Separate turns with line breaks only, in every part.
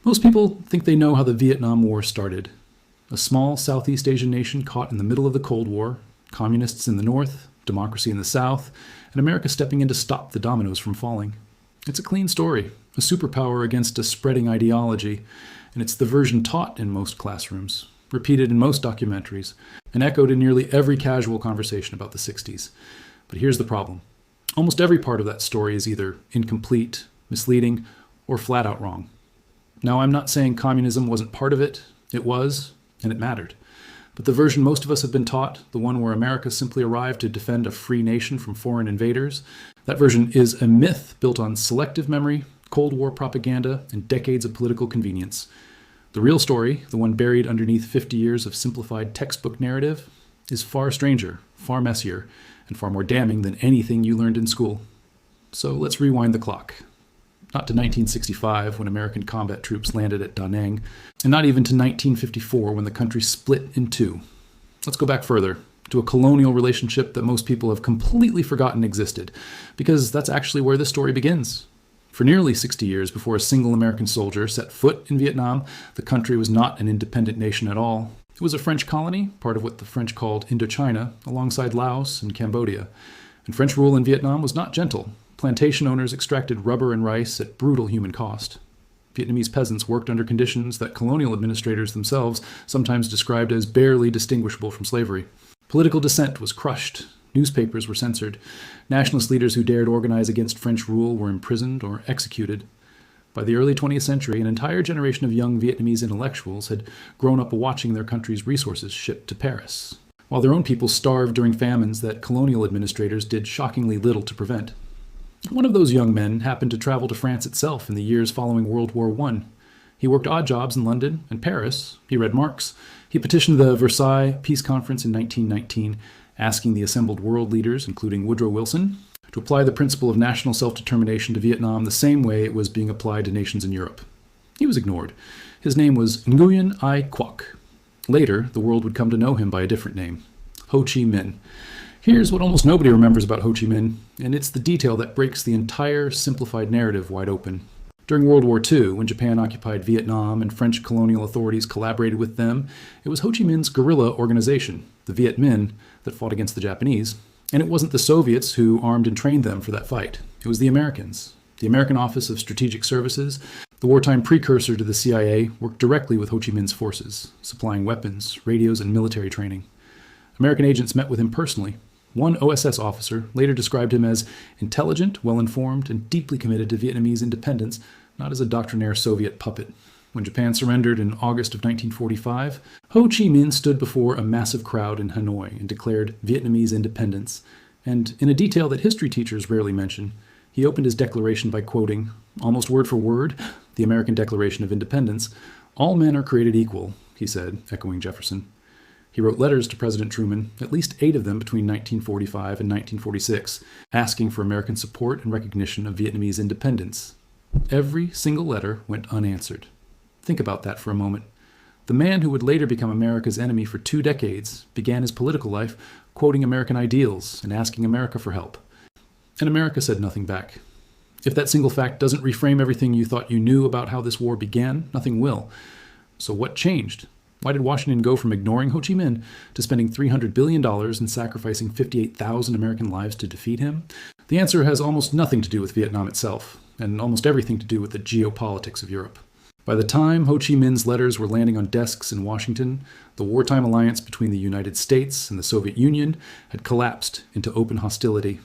Most people think they know how the Vietnam War started. A small Southeast Asian nation caught in the middle of the Cold War, communists in the north, democracy in the south, and America stepping in to stop the dominoes from falling. It's a clean story, a superpower against a spreading ideology, and it's the version taught in most classrooms, repeated in most documentaries, and echoed in nearly every casual conversation about the 60s. But here's the problem. Almost every part of that story is either incomplete, misleading, or flat out wrong. Now, I'm not saying communism wasn't part of it. It was, and it mattered. But the version most of us have been taught, the one where America simply arrived to defend a free nation from foreign invaders, that version is a myth built on selective memory, Cold War propaganda, and decades of political convenience. The real story, the one buried underneath 50 years of simplified textbook narrative, is far stranger, far messier, and far more damning than anything you learned in school. So let's rewind the clock. Not to 1965, when American combat troops landed at Da Nang, and not even to 1954, when the country split in two. Let's go back further, to a colonial relationship that most people have completely forgotten existed, because that's actually where this story begins. For nearly 60 years before a single American soldier set foot in Vietnam, the country was not an independent nation at all. It was a French colony, part of what the French called Indochina, alongside Laos and Cambodia. And French rule in Vietnam was not gentle. Plantation owners extracted rubber and rice at brutal human cost. Vietnamese peasants worked under conditions that colonial administrators themselves sometimes described as barely distinguishable from slavery. Political dissent was crushed. Newspapers were censored. Nationalist leaders who dared organize against French rule were imprisoned or executed. By the early 20th century, an entire generation of young Vietnamese intellectuals had grown up watching their country's resources shipped to Paris, while their own people starved during famines that colonial administrators did shockingly little to prevent. One of those young men happened to travel to France itself in the years following World War I. He worked odd jobs in London and Paris. He read Marx. He petitioned the Versailles Peace Conference in 1919, asking the assembled world leaders, including Woodrow Wilson, to apply the principle of national self-determination to Vietnam the same way it was being applied to nations in Europe. He was ignored. His name was Nguyen Ai Quoc. Later, the world would come to know him by a different name, Ho Chi Minh. Here's what almost nobody remembers about Ho Chi Minh, and it's the detail that breaks the entire simplified narrative wide open. During World War II, when Japan occupied Vietnam and French colonial authorities collaborated with them, it was Ho Chi Minh's guerrilla organization, the Viet Minh, that fought against the Japanese. And it wasn't the Soviets who armed and trained them for that fight. It was the Americans. The American Office of Strategic Services, the wartime precursor to the CIA, worked directly with Ho Chi Minh's forces, supplying weapons, radios, and military training. American agents met with him personally. One OSS officer later described him as intelligent, well-informed, and deeply committed to Vietnamese independence, not as a doctrinaire Soviet puppet. When Japan surrendered in August of 1945, Ho Chi Minh stood before a massive crowd in Hanoi and declared Vietnamese independence. And in a detail that history teachers rarely mention, he opened his declaration by quoting, almost word for word, the American Declaration of Independence. "All men are created equal," he said, echoing Jefferson. He wrote letters to President Truman, at least 8 of them between 1945 and 1946, asking for American support and recognition of Vietnamese independence. Every single letter went unanswered. Think about that for a moment. The man who would later become America's enemy for 2 decades began his political life quoting American ideals and asking America for help. And America said nothing back. If that single fact doesn't reframe everything you thought you knew about how this war began, nothing will. So what changed? Why did Washington go from ignoring Ho Chi Minh to spending $300 billion and sacrificing 58,000 American lives to defeat him? The answer has almost nothing to do with Vietnam itself, and almost everything to do with the geopolitics of Europe. By the time Ho Chi Minh's letters were landing on desks in Washington, the wartime alliance between the United States and the Soviet Union had collapsed into open hostility.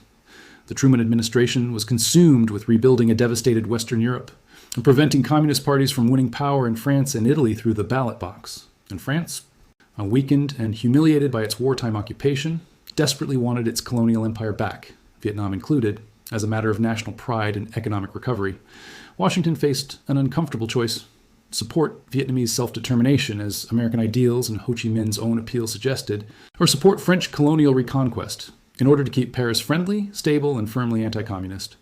The Truman administration was consumed with rebuilding a devastated Western Europe and preventing communist parties from winning power in France and Italy through the ballot box. And France, weakened and humiliated by its wartime occupation, desperately wanted its colonial empire back, Vietnam included, as a matter of national pride and economic recovery. Washington faced an uncomfortable choice: support Vietnamese self-determination as American ideals and Ho Chi Minh's own appeal suggested, or support French colonial reconquest in order to keep Paris friendly, stable, and firmly anti-communist.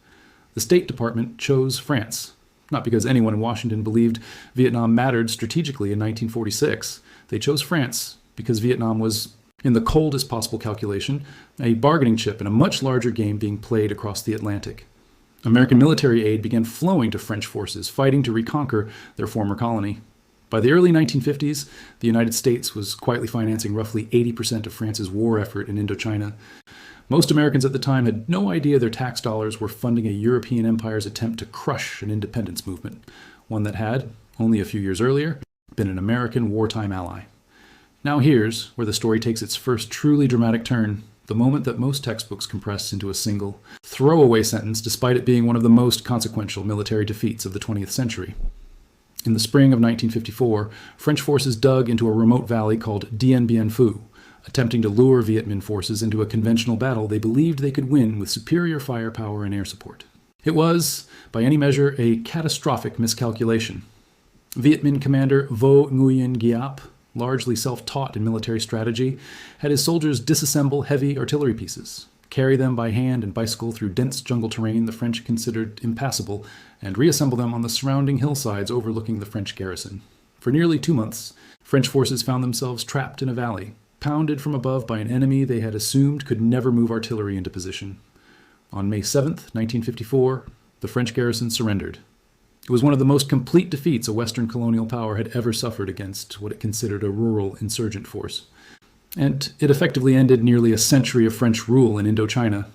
The State Department chose France, not because anyone in Washington believed Vietnam mattered strategically in 1946. They chose France because Vietnam was, in the coldest possible calculation, a bargaining chip in a much larger game being played across the Atlantic. American military aid began flowing to French forces fighting to reconquer their former colony. By the early 1950s, the United States was quietly financing roughly 80% of France's war effort in Indochina. Most Americans at the time had no idea their tax dollars were funding a European empire's attempt to crush an independence movement, one that had, only a few years earlier, been an American wartime ally. Now here's where the story takes its first truly dramatic turn, the moment that most textbooks compress into a single, throwaway sentence despite it being one of the most consequential military defeats of the 20th century. In the spring of 1954, French forces dug into a remote valley called Dien, attempting to lure Viet Minh forces into a conventional battle they believed they could win with superior firepower and air support. It was, by any measure, a catastrophic miscalculation. Viet Minh commander Vo Nguyen Giap, largely self-taught in military strategy, had his soldiers disassemble heavy artillery pieces, carry them by hand and bicycle through dense jungle terrain the French considered impassable, and reassemble them on the surrounding hillsides overlooking the French garrison. For nearly 2 months, French forces found themselves trapped in a valley, pounded from above by an enemy they had assumed could never move artillery into position. On May 7, 1954, the French garrison surrendered. It was one of the most complete defeats a Western colonial power had ever suffered against what it considered a rural insurgent force. And it effectively ended nearly a century of French rule in Indochina.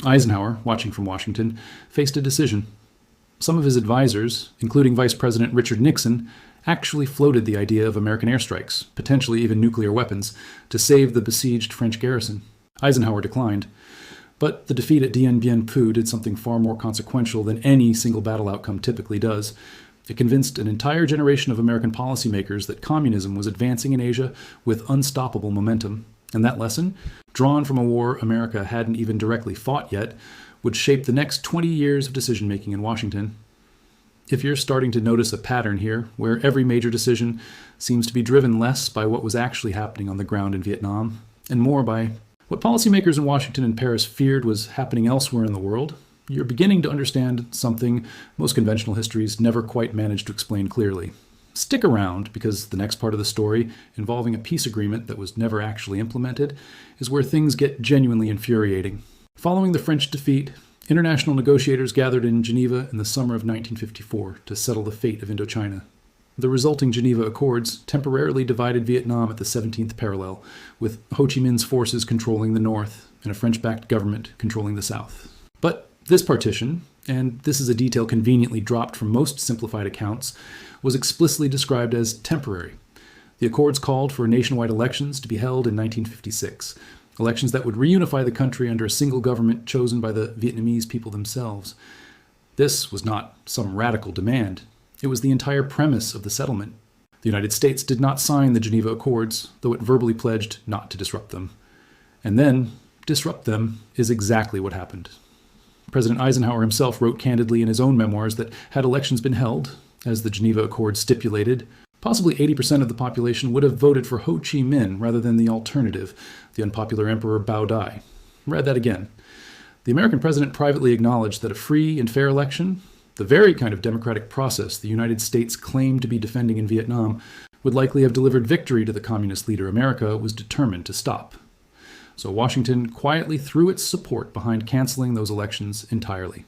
Eisenhower, watching from Washington, faced a decision. Some of his advisors, including Vice President Richard Nixon, actually floated the idea of American airstrikes, potentially even nuclear weapons, to save the besieged French garrison. Eisenhower declined. But the defeat at Dien Bien Phu did something far more consequential than any single battle outcome typically does. It convinced an entire generation of American policymakers that communism was advancing in Asia with unstoppable momentum. And that lesson, drawn from a war America hadn't even directly fought yet, would shape the next 20 years of decision-making in Washington. If you're starting to notice a pattern here, where every major decision seems to be driven less by what was actually happening on the ground in Vietnam, and more by what policymakers in Washington and Paris feared was happening elsewhere in the world, you're beginning to understand something most conventional histories never quite managed to explain clearly. Stick around, because the next part of the story, involving a peace agreement that was never actually implemented, is where things get genuinely infuriating. Following the French defeat, international negotiators gathered in Geneva in the summer of 1954 to settle the fate of Indochina. The resulting Geneva Accords temporarily divided Vietnam at the 17th parallel, with Ho Chi Minh's forces controlling the north and a French-backed government controlling the south. But this partition, and this is a detail conveniently dropped from most simplified accounts, was explicitly described as temporary. The Accords called for nationwide elections to be held in 1956, elections that would reunify the country under a single government chosen by the Vietnamese people themselves. This was not some radical demand. It was the entire premise of the settlement. The United States did not sign the Geneva Accords, though it verbally pledged not to disrupt them. And then, disrupt them is exactly what happened. President Eisenhower himself wrote candidly in his own memoirs that had elections been held, as the Geneva Accords stipulated, possibly 80% of the population would have voted for Ho Chi Minh rather than the alternative, the unpopular Emperor Bao Dai. Read that again. The American president privately acknowledged that a free and fair election, the very kind of democratic process the United States claimed to be defending in Vietnam, would likely have delivered victory to the communist leader America was determined to stop. So Washington quietly threw its support behind canceling those elections entirely.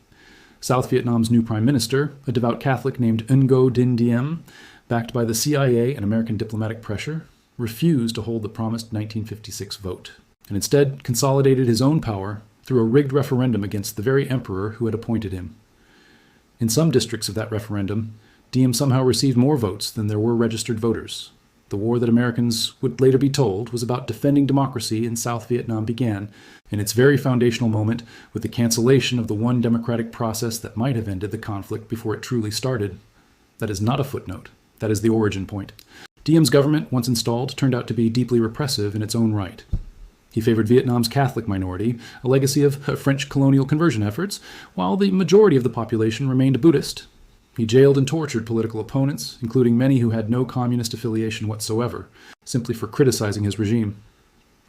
South Vietnam's new prime minister, a devout Catholic named Ngo Dinh Diem, backed by the CIA and American diplomatic pressure, refused to hold the promised 1956 vote, and instead consolidated his own power through a rigged referendum against the very emperor who had appointed him. In some districts of that referendum, Diem somehow received more votes than there were registered voters. The war that Americans would later be told was about defending democracy in South Vietnam began, in its very foundational moment, with the cancellation of the one democratic process that might have ended the conflict before it truly started. That is not a footnote. That is the origin point. Diem's government, once installed, turned out to be deeply repressive in its own right. He favored Vietnam's Catholic minority, a legacy of French colonial conversion efforts, while the majority of the population remained Buddhist. He jailed and tortured political opponents, including many who had no communist affiliation whatsoever, simply for criticizing his regime.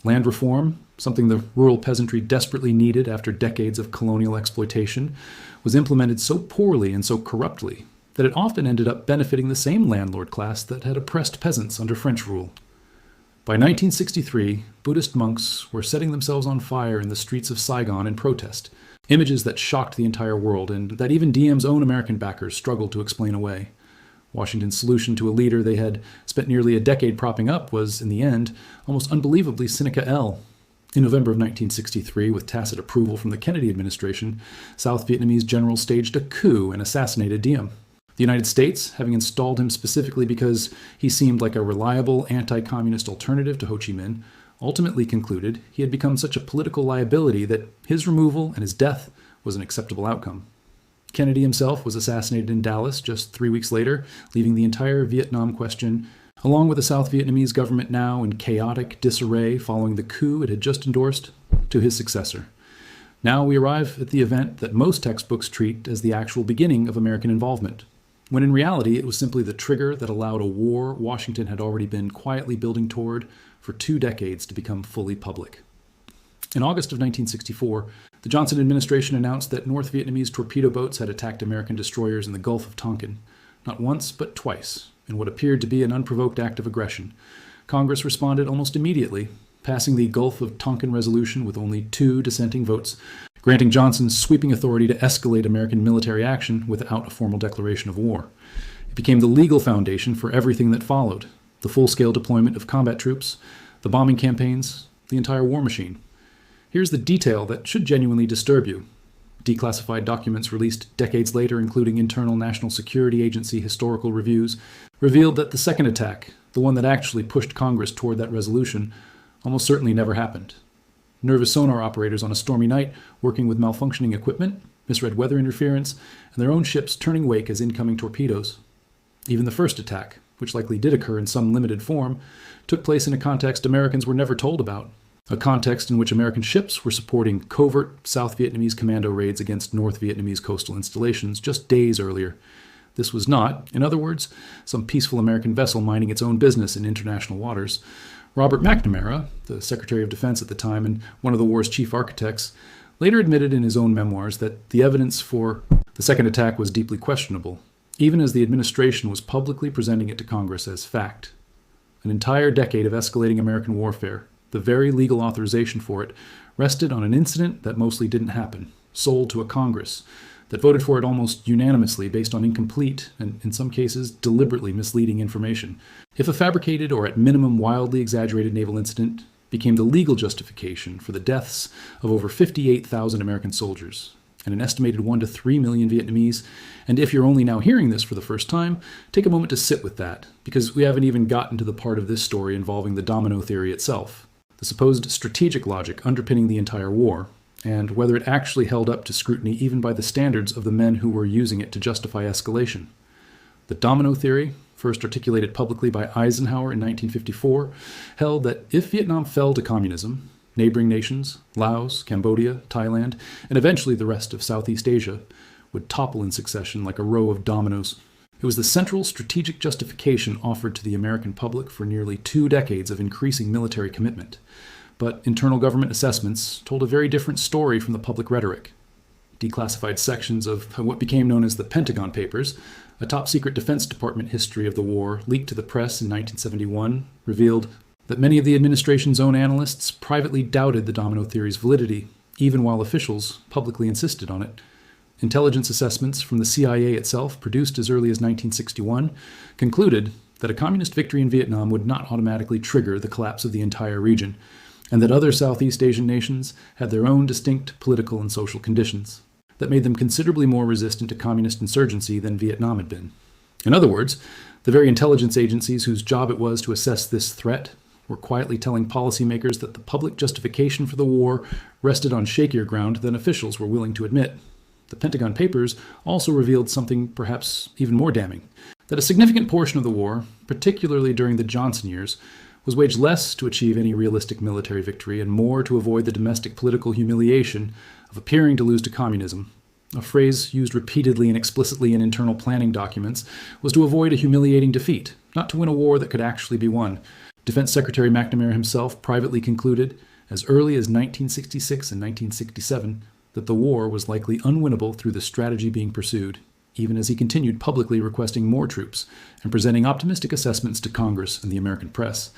Land reform, something the rural peasantry desperately needed after decades of colonial exploitation, was implemented so poorly and so corruptly that it often ended up benefiting the same landlord class that had oppressed peasants under French rule. By 1963, Buddhist monks were setting themselves on fire in the streets of Saigon in protest. Images that shocked the entire world and that even Diem's own American backers struggled to explain away. Washington's solution to a leader they had spent nearly a decade propping up was, in the end, almost unbelievably Seneca L. In November of 1963, with tacit approval from the Kennedy administration, South Vietnamese generals staged a coup and assassinated Diem. The United States, having installed him specifically because he seemed like a reliable anti-communist alternative to Ho Chi Minh, ultimately concluded he had become such a political liability that his removal and his death was an acceptable outcome. Kennedy himself was assassinated in Dallas just 3 weeks later, leaving the entire Vietnam question, along with the South Vietnamese government now in chaotic disarray following the coup it had just endorsed, to his successor. Now we arrive at the event that most textbooks treat as the actual beginning of American involvement, when in reality it was simply the trigger that allowed a war Washington had already been quietly building toward for 2 decades to become fully public. In August of 1964, the Johnson administration announced that North Vietnamese torpedo boats had attacked American destroyers in the Gulf of Tonkin, not once but twice, in what appeared to be an unprovoked act of aggression. Congress responded almost immediately, passing the Gulf of Tonkin Resolution with only 2 dissenting votes, granting Johnson sweeping authority to escalate American military action without a formal declaration of war. It became the legal foundation for everything that followed: the full-scale deployment of combat troops, the bombing campaigns, the entire war machine. Here's the detail that should genuinely disturb you. Declassified documents released decades later, including internal National Security Agency historical reviews, revealed that the second attack, the one that actually pushed Congress toward that resolution, almost certainly never happened. Nervous sonar operators on a stormy night, working with malfunctioning equipment, misread weather interference, and their own ships turning wake as incoming torpedoes. Even the first attack, which likely did occur in some limited form, took place in a context Americans were never told about. A context in which American ships were supporting covert South Vietnamese commando raids against North Vietnamese coastal installations just days earlier. This was not, in other words, some peaceful American vessel minding its own business in international waters. Robert McNamara, the Secretary of Defense at the time and one of the war's chief architects, later admitted in his own memoirs that the evidence for the second attack was deeply questionable, even as the administration was publicly presenting it to Congress as fact. An entire decade of escalating American warfare, the very legal authorization for it, rested on an incident that mostly didn't happen, sold to a Congress that voted for it almost unanimously based on incomplete and, in some cases, deliberately misleading information. If a fabricated or at minimum wildly exaggerated naval incident became the legal justification for the deaths of over 58,000 American soldiers and an estimated 1 to 3 million Vietnamese, and if you're only now hearing this for the first time, take a moment to sit with that, because we haven't even gotten to the part of this story involving the domino theory itself, the supposed strategic logic underpinning the entire war, and whether it actually held up to scrutiny even by the standards of the men who were using it to justify escalation. The domino theory, first articulated publicly by Eisenhower in 1954, held that if Vietnam fell to communism, neighboring nations, Laos, Cambodia, Thailand, and eventually the rest of Southeast Asia, would topple in succession like a row of dominoes. It was the central strategic justification offered to the American public for nearly 2 decades of increasing military commitment. But internal government assessments told a very different story from the public rhetoric. Declassified sections of what became known as the Pentagon Papers, a top-secret Defense Department history of the war leaked to the press in 1971, revealed that many of the administration's own analysts privately doubted the domino theory's validity, even while officials publicly insisted on it. Intelligence assessments from the CIA itself, produced as early as 1961, concluded that a communist victory in Vietnam would not automatically trigger the collapse of the entire region, and that other Southeast Asian nations had their own distinct political and social conditions that made them considerably more resistant to communist insurgency than Vietnam had been. In other words, the very intelligence agencies whose job it was to assess this threat were quietly telling policymakers that the public justification for the war rested on shakier ground than officials were willing to admit. The Pentagon Papers also revealed something perhaps even more damning, that a significant portion of the war, particularly during the Johnson years, was waged less to achieve any realistic military victory and more to avoid the domestic political humiliation of appearing to lose to communism. A phrase used repeatedly and explicitly in internal planning documents was to avoid a humiliating defeat, not to win a war that could actually be won. Defense Secretary McNamara himself privately concluded, as early as 1966 and 1967, that the war was likely unwinnable through the strategy being pursued, even as he continued publicly requesting more troops and presenting optimistic assessments to Congress and the American press.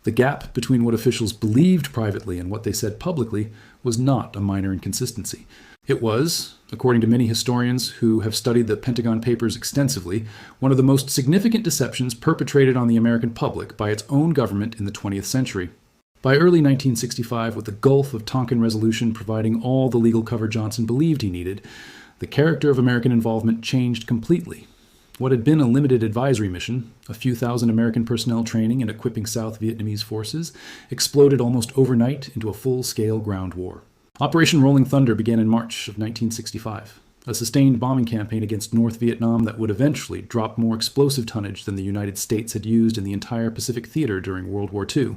The gap between what officials believed privately and what they said publicly was not a minor inconsistency. It was, according to many historians who have studied the Pentagon Papers extensively, one of the most significant deceptions perpetrated on the American public by its own government in the 20th century. By early 1965, with the Gulf of Tonkin resolution providing all the legal cover Johnson believed he needed, the character of American involvement changed completely. What had been a limited advisory mission, a few thousand American personnel training and equipping South Vietnamese forces, exploded almost overnight into a full-scale ground war. Operation Rolling Thunder began in March of 1965, a sustained bombing campaign against North Vietnam that would eventually drop more explosive tonnage than the United States had used in the entire Pacific theater during World War II.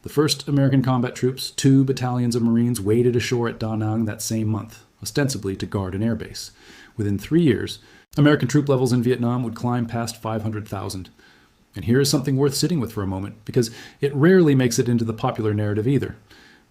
The 1st American combat troops, 2 battalions of Marines, waded ashore at Da Nang that same month, ostensibly to guard an airbase. Within 3 years, American troop levels in Vietnam would climb past 500,000. And here is something worth sitting with for a moment, because it rarely makes it into the popular narrative either.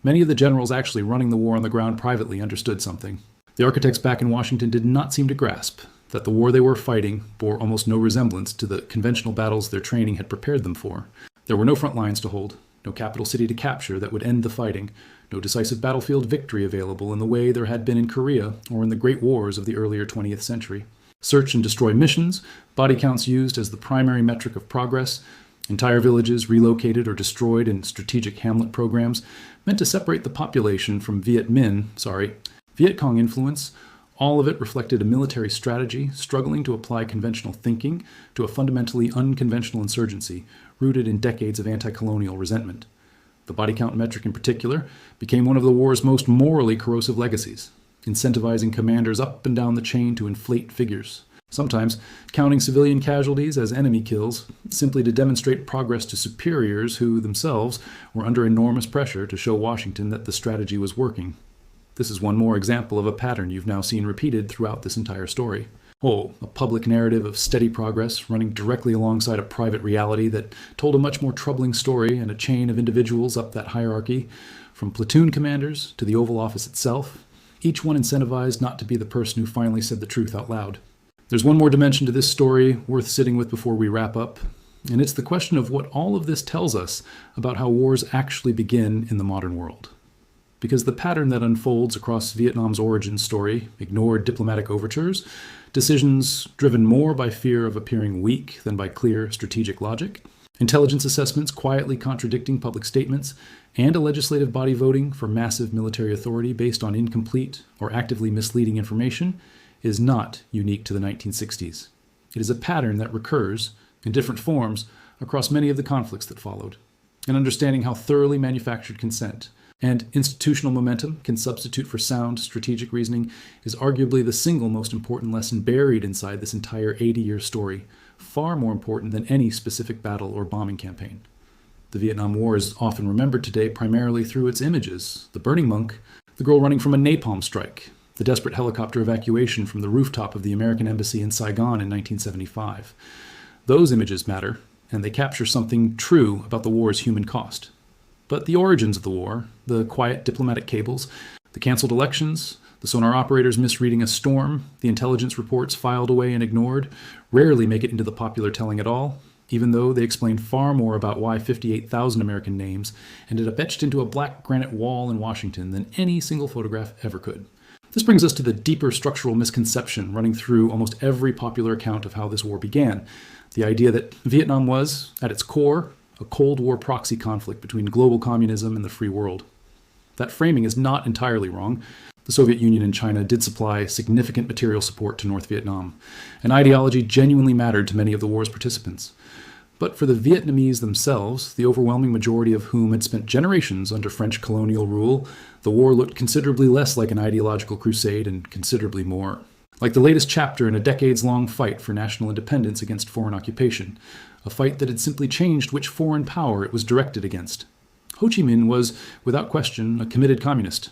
Many of the generals actually running the war on the ground privately understood something. The architects back in Washington did not seem to grasp that the war they were fighting bore almost no resemblance to the conventional battles their training had prepared them for. There were no front lines to hold, no capital city to capture that would end the fighting, no decisive battlefield victory available in the way there had been in Korea or in the great wars of the earlier 20th century. Search and destroy missions, body counts used as the primary metric of progress, entire villages relocated or destroyed in strategic hamlet programs meant to separate the population from Viet Cong influence. All of it reflected a military strategy struggling to apply conventional thinking to a fundamentally unconventional insurgency rooted in decades of anti-colonial resentment. The body count metric in particular became one of the war's most morally corrosive legacies, incentivizing commanders up and down the chain to inflate figures, sometimes counting civilian casualties as enemy kills simply to demonstrate progress to superiors who themselves were under enormous pressure to show Washington that the strategy was working. This is one more example of a pattern you've now seen repeated throughout this entire story. A public narrative of steady progress running directly alongside a private reality that told a much more troubling story and a chain of individuals up that hierarchy, from platoon commanders to the Oval Office itself, each one incentivized not to be the person who finally said the truth out loud. There's one more dimension to this story worth sitting with before we wrap up, and it's the question of what all of this tells us about how wars actually begin in the modern world. Because the pattern that unfolds across Vietnam's origin story ignored diplomatic overtures, decisions driven more by fear of appearing weak than by clear strategic logic, intelligence assessments quietly contradicting public statements, and a legislative body voting for massive military authority based on incomplete or actively misleading information is not unique to the 1960s. It is a pattern that recurs, in different forms, across many of the conflicts that followed. And understanding how thoroughly manufactured consent and institutional momentum can substitute for sound strategic reasoning is arguably the single most important lesson buried inside this entire 80-year story, far more important than any specific battle or bombing campaign. The Vietnam War is often remembered today primarily through its images: the burning monk, the girl running from a napalm strike, the desperate helicopter evacuation from the rooftop of the American embassy in Saigon in 1975. Those images matter, and they capture something true about the war's human cost. But the origins of the war, the quiet diplomatic cables, the canceled elections, the sonar operators misreading a storm, the intelligence reports filed away and ignored, rarely make it into the popular telling at all, even though they explain far more about why 58,000 American names ended up etched into a black granite wall in Washington than any single photograph ever could. This brings us to the deeper structural misconception running through almost every popular account of how this war began: the idea that Vietnam was, at its core, a Cold War proxy conflict between global communism and the free world. That framing is not entirely wrong. The Soviet Union and China did supply significant material support to North Vietnam, and ideology genuinely mattered to many of the war's participants. But for the Vietnamese themselves, the overwhelming majority of whom had spent generations under French colonial rule, the war looked considerably less like an ideological crusade and considerably more like the latest chapter in a decades-long fight for national independence against foreign occupation, a fight that had simply changed which foreign power it was directed against. Ho Chi Minh was, without question, a committed communist,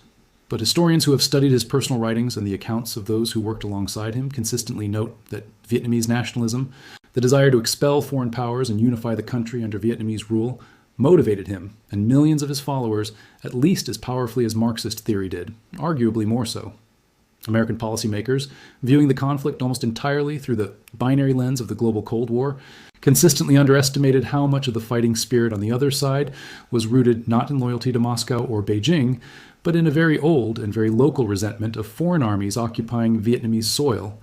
but historians who have studied his personal writings and the accounts of those who worked alongside him consistently note that Vietnamese nationalism, the desire to expel foreign powers and unify the country under Vietnamese rule, motivated him and millions of his followers at least as powerfully as Marxist theory did, arguably more so. American policymakers, viewing the conflict almost entirely through the binary lens of the global Cold War, consistently underestimated how much of the fighting spirit on the other side was rooted not in loyalty to Moscow or Beijing, but in a very old and very local resentment of foreign armies occupying Vietnamese soil,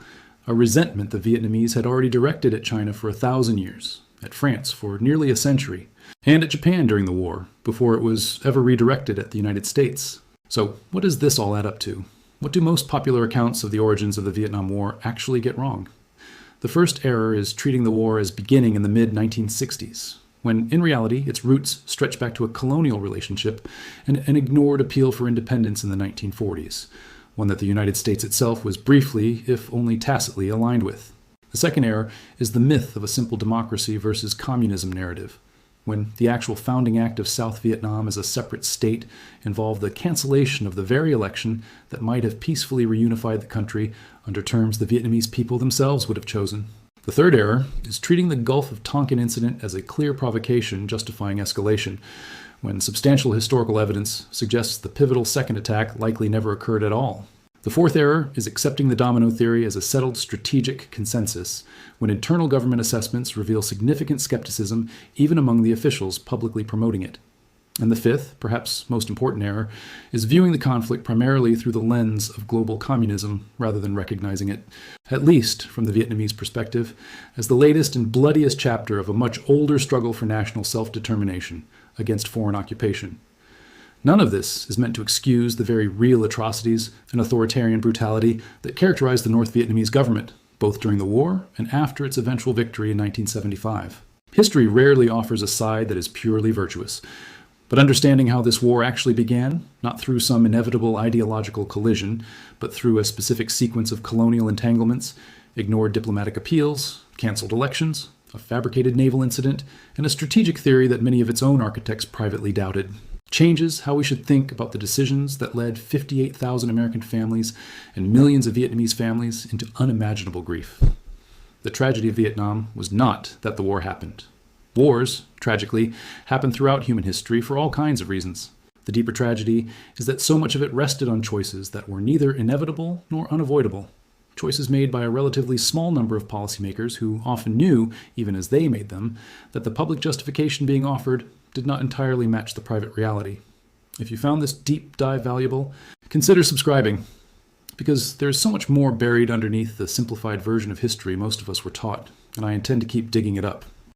a resentment the Vietnamese had already directed at China for 1,000 years, at France for nearly a century, and at Japan during the war, before it was ever redirected at the United States. So what does this all add up to? What do most popular accounts of the origins of the Vietnam War actually get wrong? The first error is treating the war as beginning in the mid-1960s, when in reality its roots stretch back to a colonial relationship and an ignored appeal for independence in the 1940s, one that the United States itself was briefly, if only tacitly, aligned with. The second error is the myth of a simple democracy versus communism narrative, when the actual founding act of South Vietnam as a separate state involved the cancellation of the very election that might have peacefully reunified the country under terms the Vietnamese people themselves would have chosen. The third error is treating the Gulf of Tonkin incident as a clear provocation justifying escalation, when substantial historical evidence suggests the pivotal second attack likely never occurred at all. The fourth error is accepting the domino theory as a settled strategic consensus, when internal government assessments reveal significant skepticism even among the officials publicly promoting it. And the fifth, perhaps most important error, is viewing the conflict primarily through the lens of global communism rather than recognizing it, at least from the Vietnamese perspective, as the latest and bloodiest chapter of a much older struggle for national self-determination against foreign occupation. None of this is meant to excuse the very real atrocities and authoritarian brutality that characterized the North Vietnamese government, both during the war and after its eventual victory in 1975. History rarely offers a side that is purely virtuous, but understanding how this war actually began, not through some inevitable ideological collision, but through a specific sequence of colonial entanglements, ignored diplomatic appeals, canceled elections, a fabricated naval incident, and a strategic theory that many of its own architects privately doubted, changes how we should think about the decisions that led 58,000 American families and millions of Vietnamese families into unimaginable grief. The tragedy of Vietnam was not that the war happened. Wars, tragically, happen throughout human history for all kinds of reasons. The deeper tragedy is that so much of it rested on choices that were neither inevitable nor unavoidable. Choices made by a relatively small number of policymakers who often knew, even as they made them, that the public justification being offered did not entirely match the private reality. If you found this deep dive valuable, consider subscribing, because there is so much more buried underneath the simplified version of history most of us were taught, and I intend to keep digging it up.